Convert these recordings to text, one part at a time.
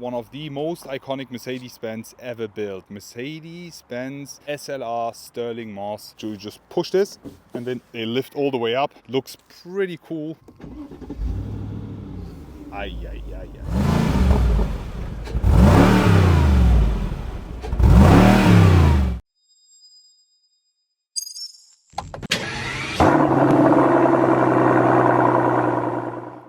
one of the most iconic Mercedes-Benz ever built. Mercedes-Benz SLR Stirling Moss. So you just push this and then they lift all the way up. Looks pretty cool. Ay, ay, ay, ay.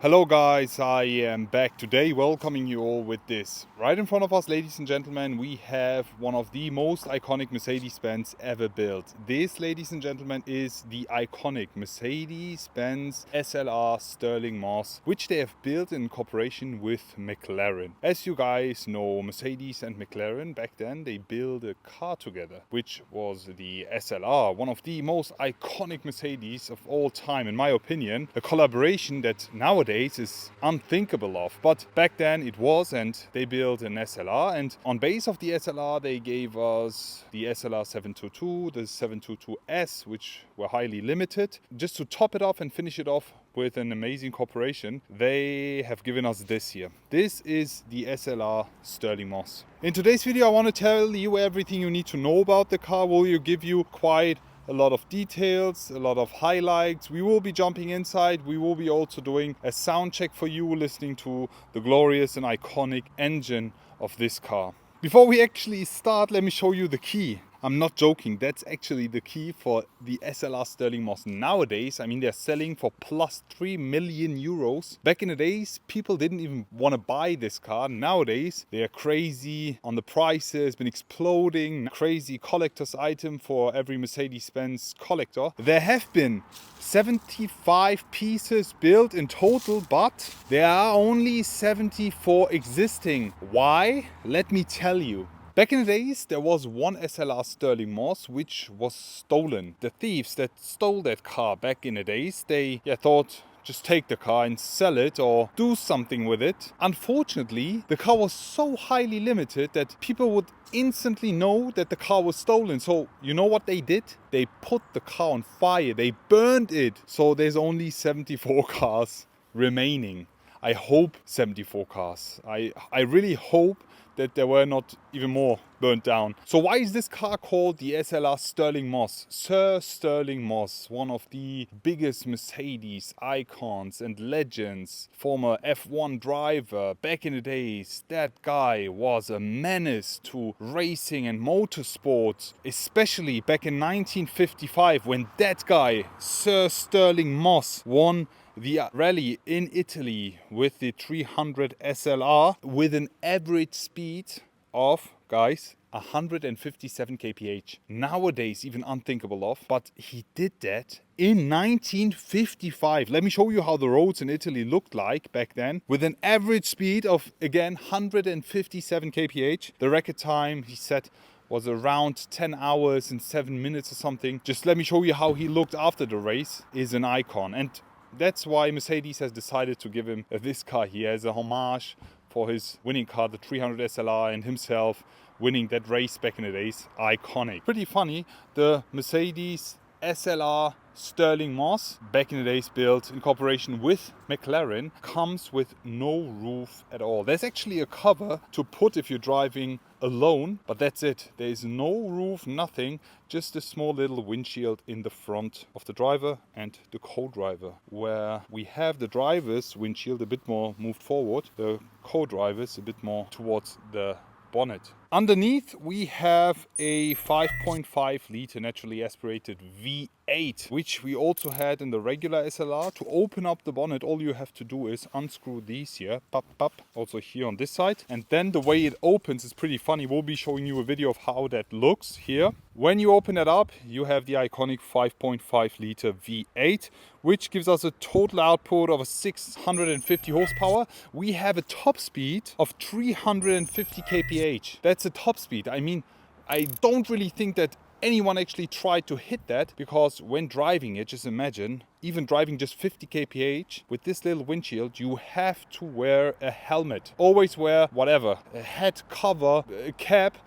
Hello guys, I am back today welcoming you all with this. Right in front of us, ladies and gentlemen, we have one of the most iconic Mercedes-Benz ever built. This, ladies and gentlemen, is the iconic Mercedes-Benz SLR Stirling Moss, which they have built in cooperation with McLaren. As you guys know, Mercedes and McLaren, back then, they built a car together, which was the SLR, one of the most iconic Mercedes of all time, in my opinion. A collaboration that nowadays is unthinkable of, but back then it was, and they built an SLR, and on base of the SLR they gave us the SLR 722, the 722S, which were highly limited. Just to top it off and finish it off with an amazing cooperation, they have given us this here. This is the SLR Stirling Moss. In today's video I want to tell you everything you need to know about the car. Will give you quite a lot of details, a lot of highlights. We will be jumping inside. We will be also doing a sound check for you, listening to the glorious and iconic engine of this car. Before we actually start, let me show you the key. I'm not joking, that's actually the key for the SLR Stirling Moss nowadays. I mean, they're selling for plus 3 million euros. Back in the days, people didn't even want to buy this car. Nowadays, they are crazy on the prices, been exploding. Crazy collector's item for every Mercedes-Benz collector. There have been 75 pieces built in total, but there are only 74 existing. Why? Let me tell you. Back in the days, there was one SLR Stirling Moss which was stolen. The thieves that stole that car back in the days, they thought, just take the car and sell it or do something with it. Unfortunately, the car was so highly limited that people would instantly know that the car was stolen. So you know what they did? They put the car on fire. They burned it. So there's only 74 cars remaining. I hope 74 cars. I really hope that there were not even more burnt down. So why is this car called the SLR Stirling Moss? Sir Stirling Moss, one of the biggest Mercedes icons and legends, former F1 driver. Back in the days, that guy was a menace to racing and motorsports, especially back in 1955 when that guy, Sir Stirling Moss, won the rally in Italy with the 300 SLR with an average speed of, guys, 157 kph. Nowadays, even unthinkable of, but he did that in 1955. Let me show you how the roads in Italy looked like back then. With an average speed of, again, 157 kph. The record time, he said, was around 10 hours and 7 minutes or something. Just let me show you how he looked after the race. Is an icon. And that's why Mercedes has decided to give him this car here as a homage for his winning car, the 300 SLR, and himself winning that race back in the days. Iconic. Pretty funny, the Mercedes SLR Stirling Moss, back in the days built in cooperation with McLaren, comes with no roof at all. There's actually a cover to put if you're driving alone, but that's it. There is no roof, nothing, just a small little windshield in the front of the driver and the co-driver, where we have the driver's windshield a bit more moved forward, the co-driver's a bit more towards the bonnet. Underneath we have a 5.5 liter naturally aspirated V8, which we also had in the regular SLR. To open up the bonnet, all you have to do is unscrew these here, pop, pop, also here on this side, and then the way it opens is pretty funny. We'll be showing you a video of how that looks here. When you open it up, you have the iconic 5.5 liter V8, which gives us a total output of 650 horsepower. We have a top speed of 350 kph. That's a top speed. I mean, I don't really think that anyone actually tried to hit that, because when driving it, just imagine, even driving just 50 kph with this little windshield, you have to wear a helmet. Always wear whatever, a head cover, a cap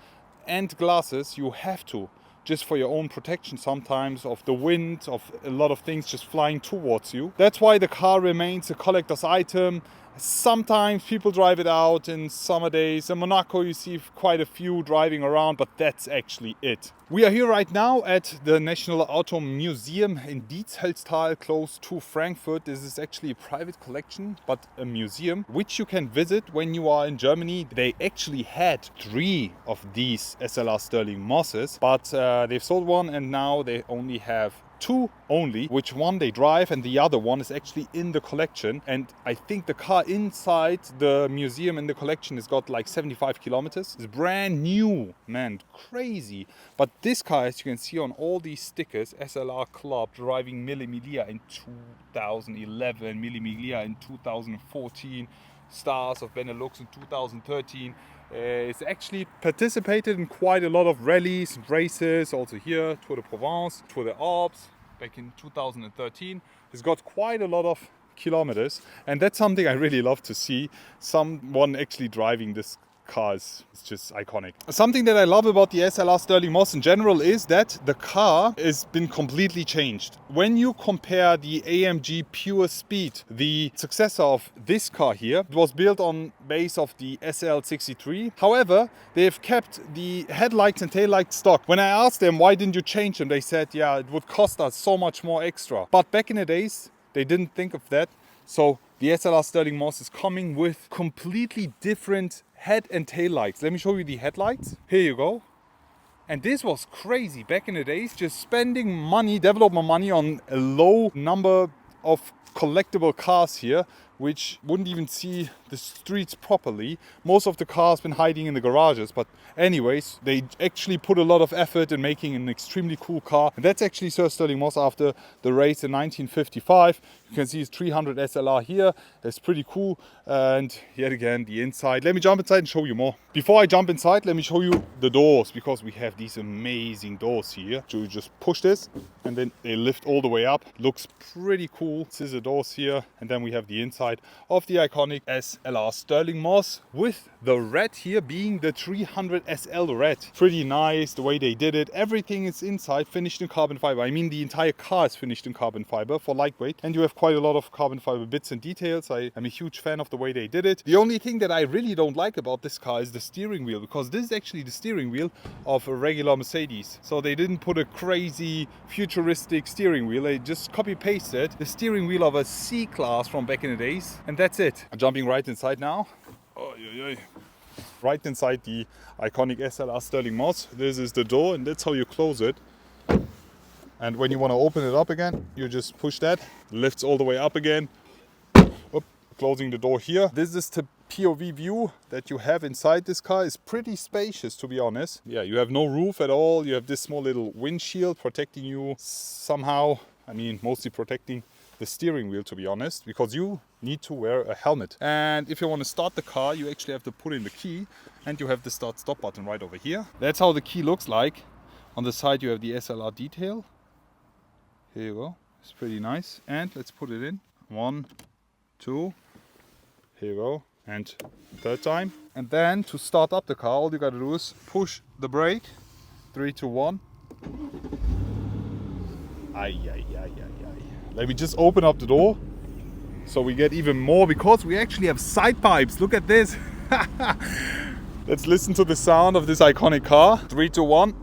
and glasses. You have to, just for your own protection sometimes of the wind, of a lot of things just flying towards you. That's why the car remains a collector's item. Sometimes people drive it out in summer days. In Monaco you see quite a few driving around, but that's actually it. We are here right now at the National Auto Museum in Dietzeltal, close to Frankfurt. This is actually a private collection, but a museum which you can visit when you are in Germany. They actually had 3 of these SLR Stirling Mosses, but they've sold one and now they only have 2 only, which one they drive and the other one is actually in the collection. And I think the car inside the museum in the collection has got like 75 kilometers. It's brand new, man, crazy. But this car, as you can see on all these stickers, SLR Club, driving Mille Miglia in 2011, Mille Miglia in 2014, Stars of Benelux in 2013. It's actually participated in quite a lot of rallies and races, also here, Tour de Provence, Tour de Alps, back in 2013. It's got quite a lot of kilometers, and that's something I really love to see. Someone actually driving this car is just iconic. Something that I love about the SLR Stirling Moss in general is that the car has been completely changed. When you compare the AMG Pure Speed, the successor of this car here, it was built on base of the SL63. However, they've kept the headlights and taillights stock. When I asked them why didn't you change them, they said, yeah, it would cost us so much more extra. But back in the days, they didn't think of that. So the SLR Stirling Moss is coming with completely different head and tail lights. Let me show you the headlights. Here you go. And this was crazy back in the days, just spending money, development money on a low number of collectible cars here, which wouldn't even see the streets properly. Most of the cars been hiding in the garages, but anyways, they actually put a lot of effort in making an extremely cool car. And that's actually Sir Stirling Moss after the race in 1955. You can see his 300 SLR here. It's pretty cool. And yet again, the inside. Let me jump inside and show you more. Before I jump inside, let me show you the doors, because we have these amazing doors here. So you just push this and then they lift all the way up. Looks pretty cool. Scissor doors here. And then we have the inside of the iconic SLR Stirling Moss, with the red here being the 300 SL red. Pretty nice the way they did it. Everything is inside finished in carbon fiber. I mean, the entire car is finished in carbon fiber for lightweight, and you have quite a lot of carbon fiber bits and details. I am a huge fan of the way they did it. The only thing that I really don't like about this car is the steering wheel, because this is actually the steering wheel of a regular Mercedes. So they didn't put a crazy futuristic steering wheel. They just copy pasted the steering wheel of a C-Class from back in the days, and that's it. I'm jumping right inside now. Oh, yeah, yeah. Right inside the iconic SLR Stirling Moss. This is the door, and that's how you close it. And when you want to open it up again, you just push that. Lifts all the way up again. Oop, closing the door here. This is the POV view that you have inside this car. Is pretty spacious, to be honest. Yeah, you have no roof at all. You have this small little windshield protecting you somehow. I mean, mostly protecting the steering wheel, to be honest, because you need to wear a helmet. And if you want to start the car, you actually have to put in the key, and you have the start stop button right over here. That's how the key looks like. On the side you have the SLR detail. Here you go. It's pretty nice. And let's put it in. 1, 2. Here you go. And third time. And then to start up the car, all you gotta do is push the brake. 3, 2, 1. Ay, ay, ay, ay, ay. Let me just open up the door so we get even more, because we actually have side pipes. Look at this. Let's listen to the sound of this iconic car. 3, 2, 1.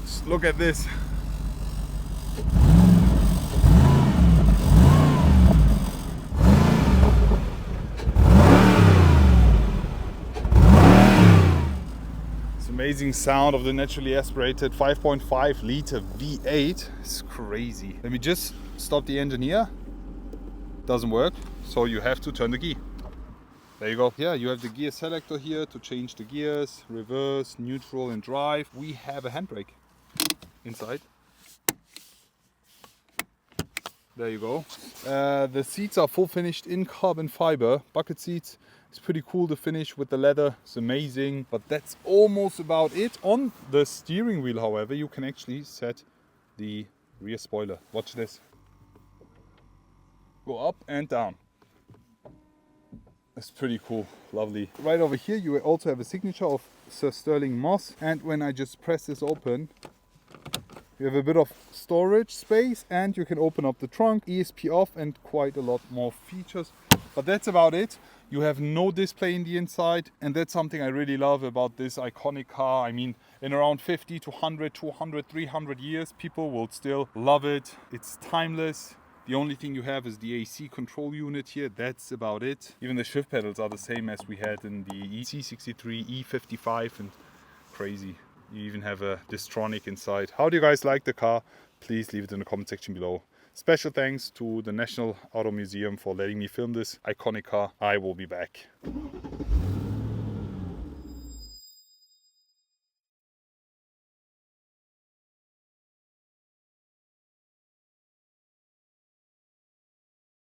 Just look at this. Amazing sound of the naturally aspirated 5.5 liter V8. It's crazy. Let me just stop the engine here. Doesn't work, so you have to turn the key. There you go. Yeah, you have the gear selector here to change the gears, reverse, neutral and drive. We have a handbrake inside. There you go. The seats are full finished in carbon fiber. Bucket seats. It's pretty cool to finish with the leather. It's amazing. But that's almost about it. On the steering wheel, however, you can actually set the rear spoiler. Watch this. Go up and down. It's pretty cool, lovely. Right over here you also have a signature of Sir Stirling Moss, and when I just press this open, you have a bit of storage space and you can open up the trunk, ESP off, and quite a lot more features. But that's about it. You have no display in the inside, and that's something I really love about this iconic car. I mean, in around 50 to 100, 200, 300 years, people will still love it. It's timeless. The only thing you have is the AC control unit here. That's about it. Even the shift pedals are the same as we had in the C63, E55, and crazy. You even have a Distronic inside. How do you guys like the car? Please leave it in the comment section below. Special thanks to the National Auto Museum for letting me film this iconic car. I will be back.